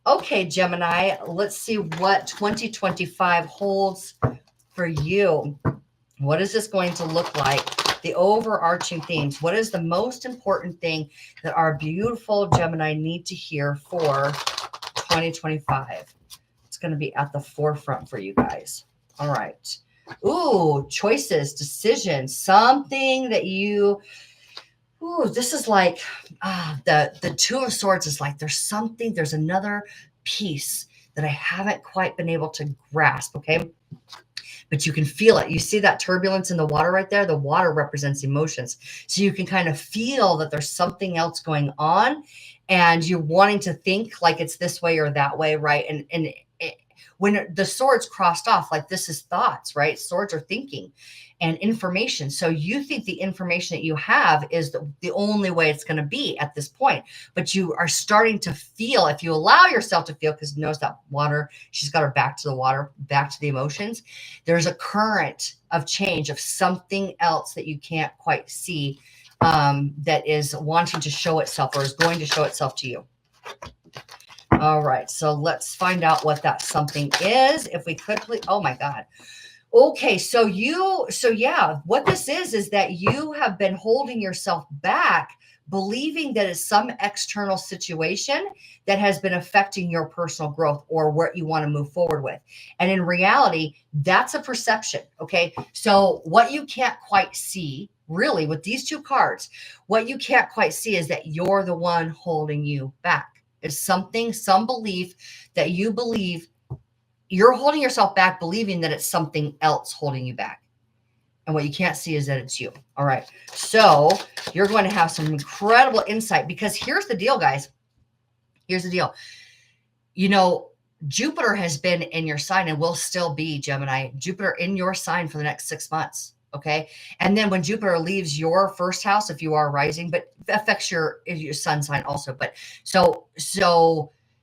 Okay, Gemini, let's see what 2025 holds for you. What is this going to look like? The overarching themes. What is the most important thing that our beautiful Gemini need to hear for 2025? It's going to be at the forefront for you guys. All right. Ooh, choices, decisions, something that you, ooh, this is like the Two of Swords is like there's another piece that I haven't quite been able to grasp. Okay. But you can feel it. You see that turbulence in the water right there? The water represents emotions. So you can kind of feel that there's something else going on and you're wanting to think like it's this way or that way, right? And when the swords crossed off, like this is thoughts, right? Swords are thinking and information. So you think the information that you have is the only way it's going to be at this point. But you are starting to feel, if you allow yourself to feel, because notice that water, she's got her back to the water, back to the emotions. There's a current of change of something else that you can't quite see that is wanting to show itself or is going to show itself to you. All right, so let's find out what that something is. If we could please, oh my God. Okay, so yeah, what this is that you have been holding yourself back, believing that it's some external situation that has been affecting your personal growth or what you want to move forward with. And in reality, that's a perception. Okay, so what you can't quite see, really, with these two cards, what you can't quite see is that you're the one holding you back. Is something, some belief that you believe you're holding yourself back, believing that it's something else holding you back. And what you can't see is that it's you. All right. So you're going to have some incredible insight because here's the deal, guys. Here's the deal. You know, Jupiter has been in your sign and will still be, Gemini, Jupiter in your sign for the next 6 months. Okay. And then when Jupiter leaves your first house, if you are rising, but affects your sun sign also. But so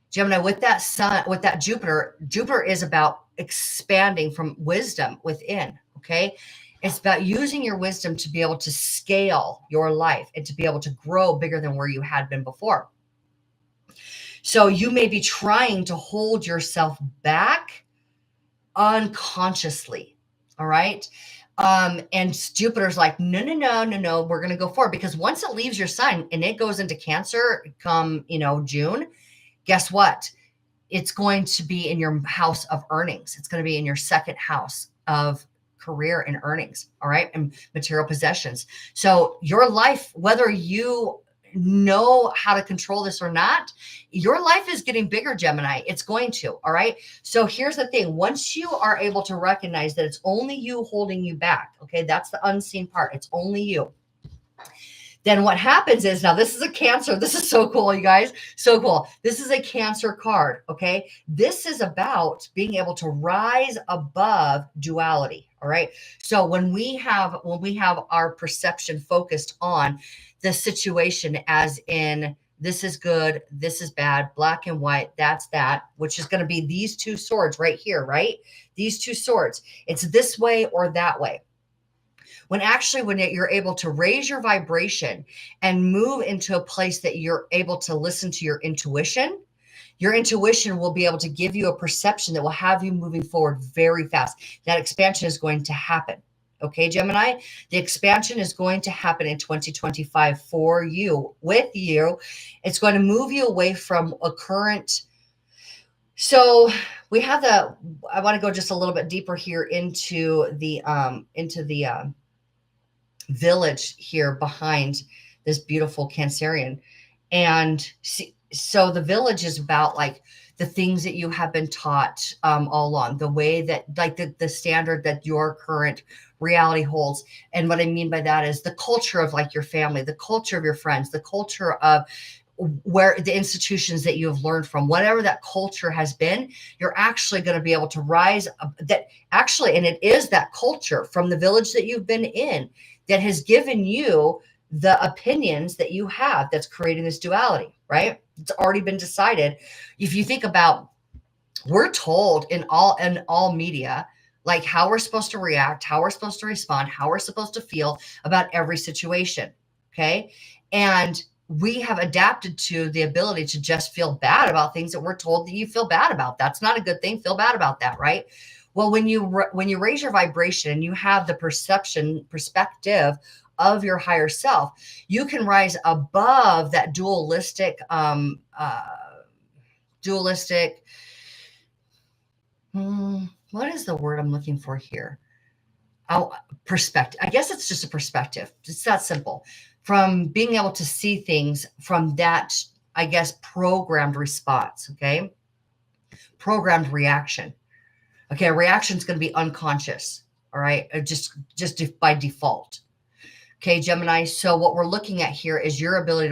Gemini, with that sun, with that Jupiter is about expanding from wisdom within. Okay. It's about using your wisdom to be able to scale your life and to be able to grow bigger than where you had been before. So you may be trying to hold yourself back unconsciously. All right. And Jupiter's like, no, we're going to go forward because once it leaves your sign and it goes into Cancer come, June, guess what? It's going to be in your house of earnings. It's going to be in your second house of career and earnings. All right. And material possessions. So your life, whether you know how to control this or not, your life is getting bigger, Gemini. It's going to. All right. So here's the thing. Once you are able to recognize that it's only you holding you back, okay, that's the unseen part. It's only you. Then what happens is, now this is a Cancer. This is so cool, you guys. So cool. This is a Cancer card. Okay. This is about being able to rise above duality. All right. So when we have our perception focused on the situation as in this is good, this is bad, black and white, that's that, which is going to be these two swords right here, right? These two swords. It's this way or that way. When you're able to raise your vibration and move into a place that you're able to listen to your intuition will be able to give you a perception that will have you moving forward very fast. That expansion is going to happen. Okay, Gemini, the expansion is going to happen in 2025 for you, with you. It's going to move you away from a current. So we have I want to go just a little bit deeper here into the village here behind this beautiful Cancerian. And so the village is about like the things that you have been taught all along, the way that like the standard that your current reality holds. And what I mean by that is the culture of like your family, the culture of your friends, the culture of where the institutions that you have learned from, whatever that culture has been, you're actually going to be able to rise up that actually, and it is that culture from the village that you've been in that has given you the opinions that you have that's creating this duality, right? It's already been decided. If you think about, we're told in all media, like how we're supposed to react, how we're supposed to respond, how we're supposed to feel about every situation. Okay. And we have adapted to the ability to just feel bad about things that we're told that you feel bad about. That's not a good thing. Feel bad about that, right? Well, when you raise your vibration and you have the perspective of your higher self, you can rise above that dualistic what is the word I'm looking for here? Oh, perspective. I guess it's just a perspective. It's that simple. From being able to see things from that, I guess, programmed response. Okay. Programmed reaction. Okay. A reaction is going to be unconscious. All right. Just by default. Okay, Gemini. So what we're looking at here is your ability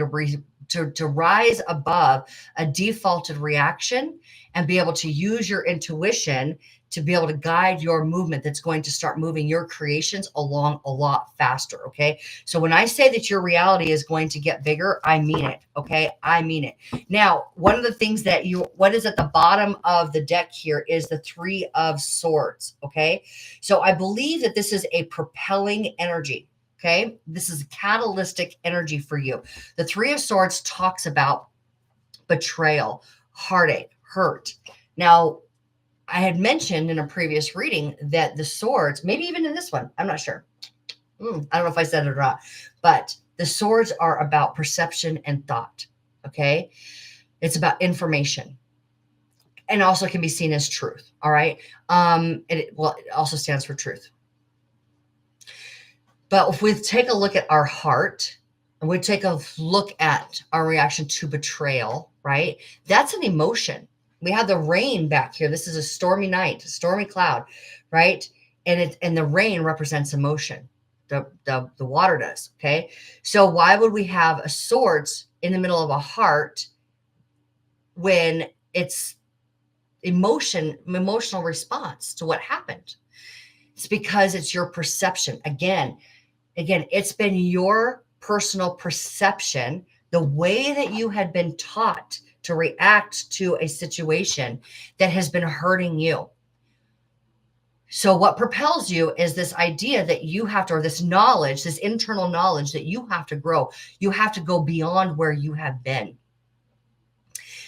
to rise above a defaulted reaction and be able to use your intuition to be able to guide your movement that's going to start moving your creations along a lot faster. Okay. So when I say that your reality is going to get bigger, I mean it. Okay. I mean it. Now, one of the things that what is at the bottom of the deck here is the Three of Swords. Okay. So I believe that this is a propelling energy. Okay. This is catalytic energy for you. The Three of Swords talks about betrayal, heartache, hurt. Now, I had mentioned in a previous reading that the swords, maybe even in this one, I'm not sure. I don't know if I said it or not, but the swords are about perception and thought. Okay. It's about information and also can be seen as truth. All right. It also stands for truth. But if we take a look at our heart and we take a look at our reaction to betrayal, right? That's an emotion. We have the rain back here. This is a stormy night, a stormy cloud, right? And the rain represents emotion. The water does. Okay. So why would we have a swords in the middle of a heart when it's emotional response to what happened? It's because it's your perception. Again, it's been your personal perception, the way that you had been taught to react to a situation that has been hurting you. So what propels you is this idea that you have to, or this knowledge, this internal knowledge that you have to grow. You have to go beyond where you have been.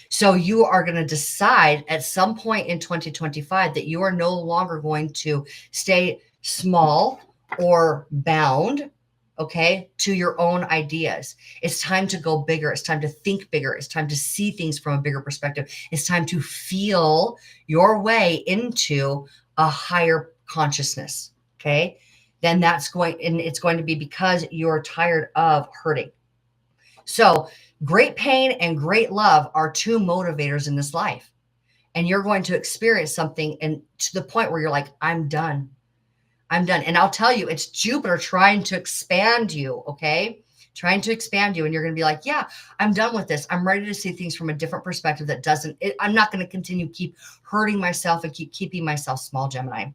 So you are going to decide at some point in 2025 that you are no longer going to stay small or bound, okay, to your own ideas. It's time to go bigger. It's time to think bigger. It's time to see things from a bigger perspective. It's time to feel your way into a higher consciousness, okay? Then it's going to be because you're tired of hurting. So great pain and great love are two motivators in this life. And you're going to experience something and to the point where you're like, I'm done. I'm done. And I'll tell you, it's Jupiter trying to expand you. Okay. Trying to expand you. And you're going to be like, yeah, I'm done with this. I'm ready to see things from a different perspective I'm not going to continue keep hurting myself and keep keeping myself small, Gemini.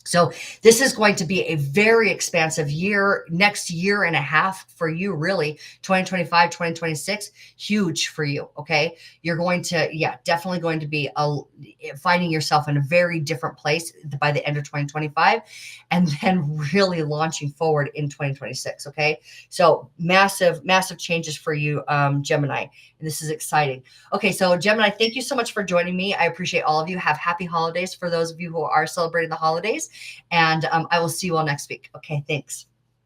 So this is going to be a very expansive year, next year and a half for you, really. 2025, 2026, huge for you, okay? You're going to, definitely going to be finding yourself in a very different place by the end of 2025 and then really launching forward in 2026, okay? So massive, massive changes for you, Gemini. And this is exciting. Okay, so Gemini, thank you so much for joining me. I appreciate all of you. Have happy holidays for those of you who are celebrating the holidays. And I will see you all next week. Okay, thanks.